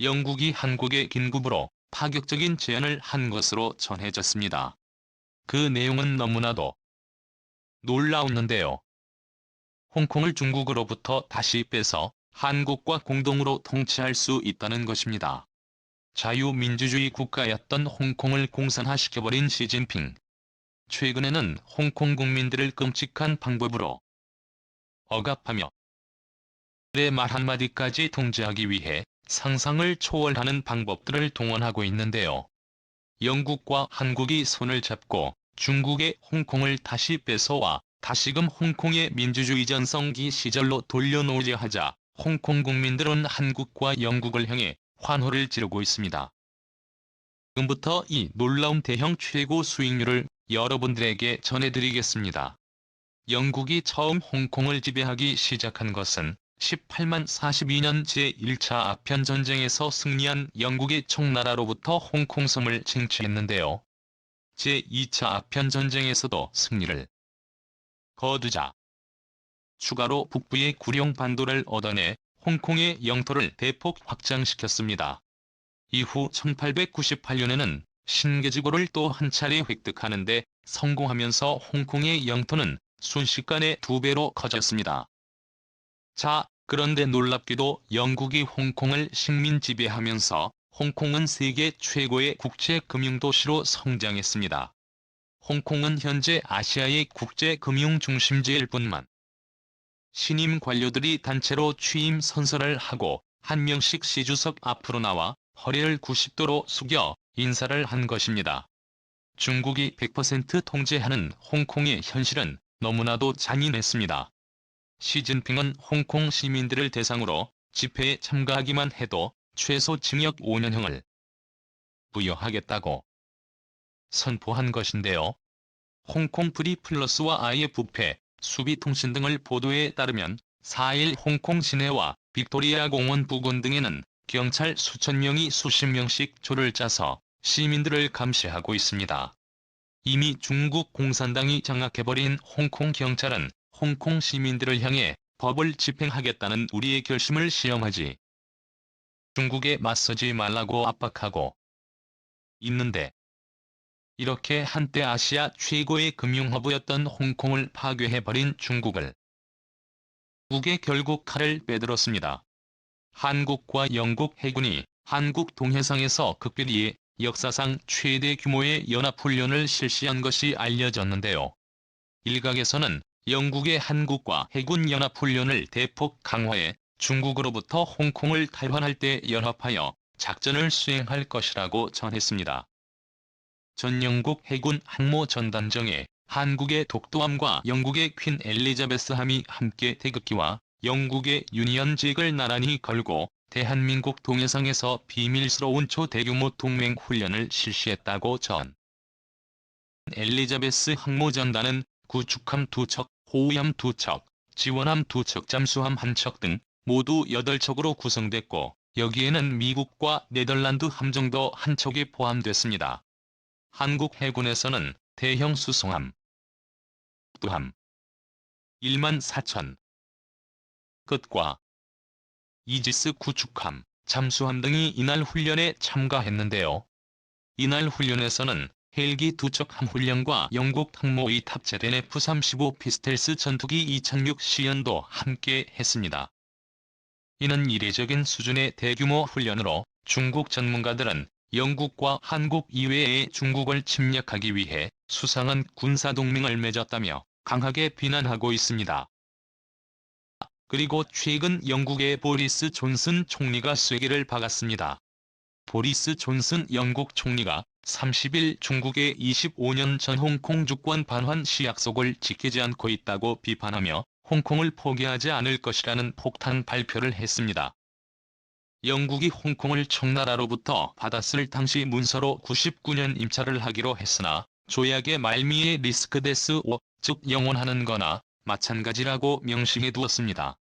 영국이 한국에 긴급으로 파격적인 제안을 한 것으로 전해졌습니다. 그 내용은 너무나도 놀라웠는데요. 홍콩을 중국으로부터 다시 빼서 한국과 공동으로 통치할 수 있다는 것입니다. 자유민주주의 국가였던 홍콩을 공산화시켜버린 시진핑. 최근에는 홍콩 국민들을 끔찍한 방법으로 억압하며 그의 말 한마디까지 통제하기 위해 상상을 초월하는 방법들을 동원하고 있는데요. 영국과 한국이 손을 잡고 중국의 홍콩을 다시 뺏어와 다시금 홍콩의 민주주의 전성기 시절로 돌려놓으려 하자 홍콩 국민들은 한국과 영국을 향해 환호를 지르고 있습니다. 지금부터 이 놀라운 대형 최고 수익률을 여러분들에게 전해드리겠습니다. 영국이 처음 홍콩을 지배하기 시작한 것은 18만 42년 제1차 아편전쟁에서 승리한 영국의 청나라로부터 홍콩섬을 쟁취했는데요. 제2차 아편전쟁에서도 승리를 거두자 추가로 북부의 구룡반도를 얻어내 홍콩의 영토를 대폭 확장시켰습니다. 이후 1898년에는 신계지구를 또 한 차례 획득하는 데 성공하면서 홍콩의 영토는 순식간에 2배로 커졌습니다. 자, 그런데 놀랍게도 영국이 홍콩을 식민 지배하면서 홍콩은 세계 최고의 국제금융도시로 성장했습니다. 홍콩은 현재 아시아의 국제금융 중심지일 뿐만 신임 관료들이 단체로 취임 선서를 하고 한 명씩 시주석 앞으로 나와 허리를 90도로 숙여 인사를 한 것입니다. 중국이 100% 통제하는 홍콩의 현실은 너무나도 잔인했습니다. 시진핑은 홍콩 시민들을 대상으로 집회에 참가하기만 해도 최소 징역 5년형을 부여하겠다고 선포한 것인데요. 홍콩 프리 플러스와 IFP, 수비통신 등을 보도에 따르면 4일 홍콩 시내와 빅토리아 공원 부근 등에는 경찰 수천 명이 수십 명씩 줄을 짜서 시민들을 감시하고 있습니다. 이미 중국 공산당이 장악해버린 홍콩 경찰은 홍콩 시민들을 향해 법을 집행하겠다는 우리의 결심을 시험하지 중국에 맞서지 말라고 압박하고 있는데 이렇게 한때 아시아 최고의 금융허브였던 홍콩을 파괴해버린 중국을 북에 결국 칼을 빼들었습니다. 한국과 영국 해군이 한국 동해상에서 극비리에 역사상 최대 규모의 연합훈련을 실시한 것이 알려졌는데요. 일각에서는 영국의 한국과 해군 연합훈련을 대폭 강화해 중국으로부터 홍콩을 탈환할 때 연합하여 작전을 수행할 것이라고 전했습니다. 전 영국 해군 항모전단정에 한국의 독도함과 영국의 퀸 엘리자베스함이 함께 태극기와 영국의 유니언 잭을 나란히 걸고 대한민국 동해상에서 비밀스러운 초대규모 동맹 훈련을 실시했다고 전. 엘리자베스 항모전단은 구축함 2척, 호위함 2척, 지원함 2척, 잠수함 1척 등 모두 8척으로 구성됐고 여기에는 미국과 네덜란드 함정도 1척이 포함됐습니다. 한국 해군에서는 대형 수송함, 또함 1만 4천 끝과 이지스 구축함, 잠수함 등이 이날 훈련에 참가했는데요. 이날 훈련에서는 헬기 2척 함훈련과 영국 항모의 탑재된 F-35 피스텔스 전투기 2006시연도 함께 했습니다. 이는 이례적인 수준의 대규모 훈련으로 중국 전문가들은 영국과 한국 이외의 중국을 침략하기 위해 수상한 군사동맹을 맺었다며 강하게 비난하고 있습니다. 그리고 최근 영국의 보리스 존슨 총리가 쐐기를 박았습니다. 보리스 존슨 영국 총리가 30일 중국의 25년 전 홍콩 주권 반환 시약속을 지키지 않고 있다고 비판하며 홍콩을 포기하지 않을 것이라는 폭탄 발표를 했습니다. 영국이 홍콩을 청나라로부터 받았을 당시 문서로 99년 임차를 하기로 했으나 조약의 말미에 리스크 데스 워, 즉 영원하는 거나 마찬가지라고 명시해 두었습니다.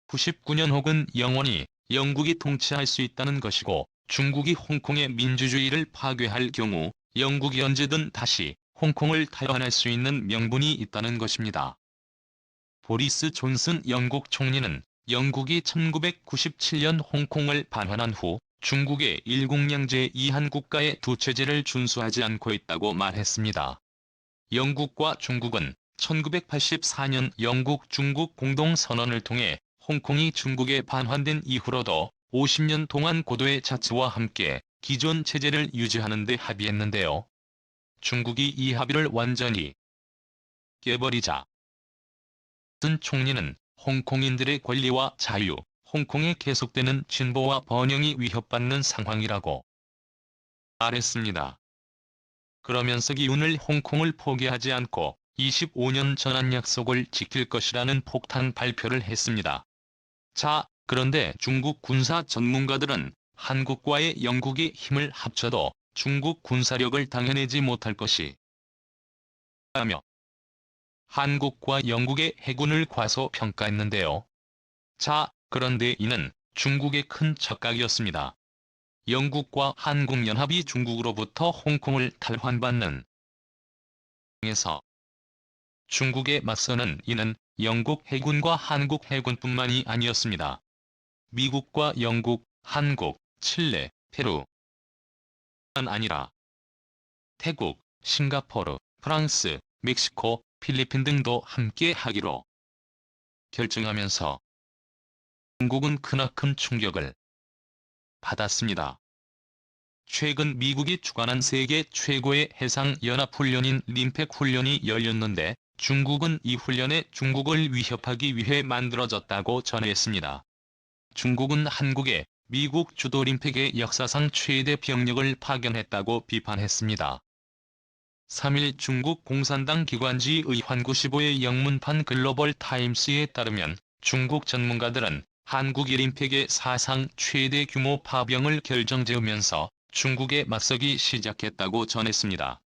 99년 혹은 영원히 영국이 통치할 수 있다는 것이고 중국이 홍콩의 민주주의를 파괴할 경우 영국이 언제든 다시 홍콩을 탈환할 수 있는 명분이 있다는 것입니다. 보리스 존슨 영국 총리는 영국이 1997년 홍콩을 반환한 후 중국의 일국량제 이한 국가의 두 체제를 준수하지 않고 있다고 말했습니다. 영국과 중국은 1984년 영국-중국 공동선언을 통해 홍콩이 중국에 반환된 이후로도 50년 동안 고도의 자치와 함께 기존 체제를 유지하는 데 합의했는데요. 중국이 이 합의를 완전히 깨버리자 슨 총리는 홍콩인들의 권리와 자유, 홍콩에 계속되는 진보와 번영이 위협받는 상황이라고 말했습니다. 그러면서 기운을 홍콩을 포기하지 않고 25년 전한 약속을 지킬 것이라는 폭탄 발표를 했습니다. 자, 그런데 중국 군사 전문가들은 한국과의 영국이 힘을 합쳐도 중국 군사력을 당해내지 못할 것이 라며 한국과 영국의 해군을 과소평가했는데요. 자, 그런데 이는 중국의 큰 착각이었습니다. 영국과 한국연합이 중국으로부터 홍콩을 탈환받는 에서 중국에 맞서는 이는 영국 해군과 한국 해군뿐만이 아니었습니다. 미국과 영국, 한국, 칠레, 페루 뿐만 아니라 태국, 싱가포르, 프랑스, 멕시코, 필리핀 등도 함께 하기로 결정하면서 중국은 크나큰 충격을 받았습니다. 최근 미국이 주관한 세계 최고의 해상연합훈련인 림팩 훈련이 열렸는데 중국은 이 훈련에 중국을 위협하기 위해 만들어졌다고 전했습니다. 중국은 한국에 미국 주도 림팩의 역사상 최대 병력을 파견했다고 비판했습니다. 3일 중국 공산당 기관지의 환구15의 영문판 글로벌 타임스에 따르면 중국 전문가들은 한국이 림팩의 사상 최대 규모 파병을 결정지으면서 중국에 맞서기 시작했다고 전했습니다.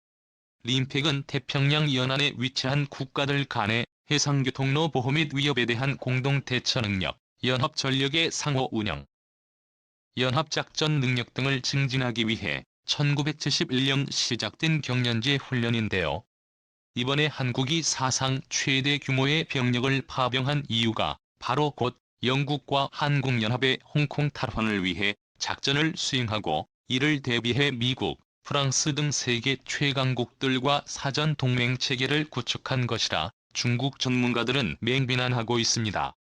림팩은 태평양 연안에 위치한 국가들 간의 해상교통로 보호 및 위협에 대한 공동 대처 능력, 연합 전력의 상호 운영, 연합작전 능력 등을 증진하기 위해 1971년 시작된 경연제 훈련인데요. 이번에 한국이 사상 최대 규모의 병력을 파병한 이유가 바로 곧 영국과 한국연합의 홍콩 탈환을 위해 작전을 수행하고 이를 대비해 미국, 프랑스 등 세계 최강국들과 사전 동맹 체계를 구축한 것이라 중국 전문가들은 맹비난하고 있습니다.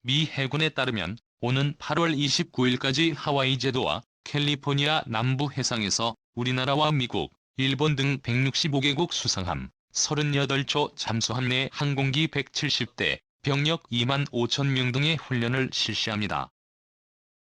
미 해군에 따르면 오는 8월 29일까지 하와이 제도와 캘리포니아 남부 해상에서 우리나라와 미국, 일본 등 165개국 수상함, 38초 잠수함 내 항공기 170대, 병력 2만 5천 명 등의 훈련을 실시합니다.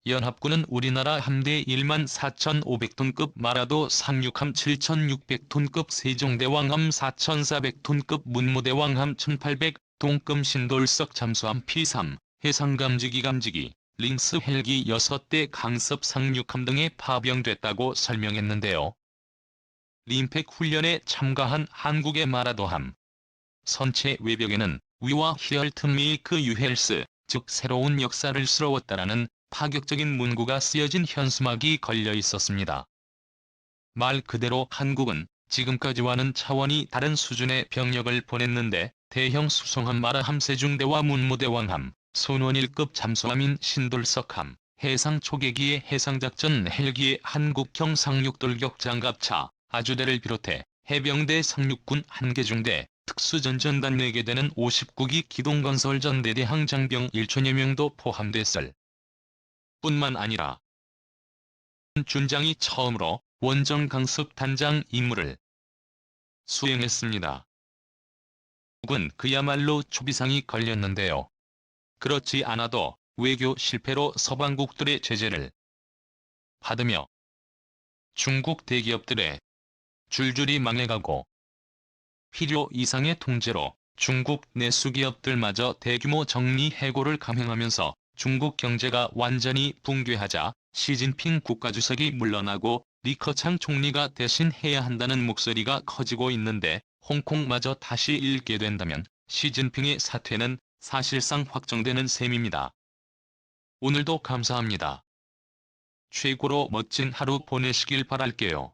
연합군은 우리나라 함대 1만 4,500톤급 마라도 상륙함 7,600톤급 세종대왕함 4,400톤급 문무대왕함 1,800톤급 신돌석 잠수함 P3, 해상감지기 링스 헬기 6대 강습 상륙함 등에 파병됐다고 설명했는데요. 림팩 훈련에 참가한 한국의 마라도함. 선체 외벽에는 위와 히얼트 메이크 유헬스, 즉 새로운 역사를 스러웠다라는 파격적인 문구가 쓰여진 현수막이 걸려 있었습니다. 말 그대로 한국은 지금까지와는 차원이 다른 수준의 병력을 보냈는데 대형 수송함 마라함 세종대와 문무대왕함, 손원일급 잠수함인 신돌석함, 해상 초계기의 해상작전 헬기의 한국형 상륙돌격 장갑차, 아주대를 비롯해 해병대 상륙군 1개 중대, 특수전전단 4개 되는 59기 기동건설전대대 항장병 1천여 명도 포함됐을 뿐만 아니라 준장이 처음으로 원정 강습 단장 임무를 수행했습니다. 북은 그야말로 초비상이 걸렸는데요. 그렇지 않아도 외교 실패로 서방국들의 제재를 받으며 중국 대기업들의 줄줄이 망해가고 필요 이상의 통제로 중국 내수기업들마저 대규모 정리해고를 감행하면서 중국 경제가 완전히 붕괴하자 시진핑 국가주석이 물러나고 리커창 총리가 대신해야 한다는 목소리가 커지고 있는데 홍콩마저 다시 잃게 된다면 시진핑의 사퇴는 사실상 확정되는 셈입니다. 오늘도 감사합니다. 최고로 멋진 하루 보내시길 바랄게요.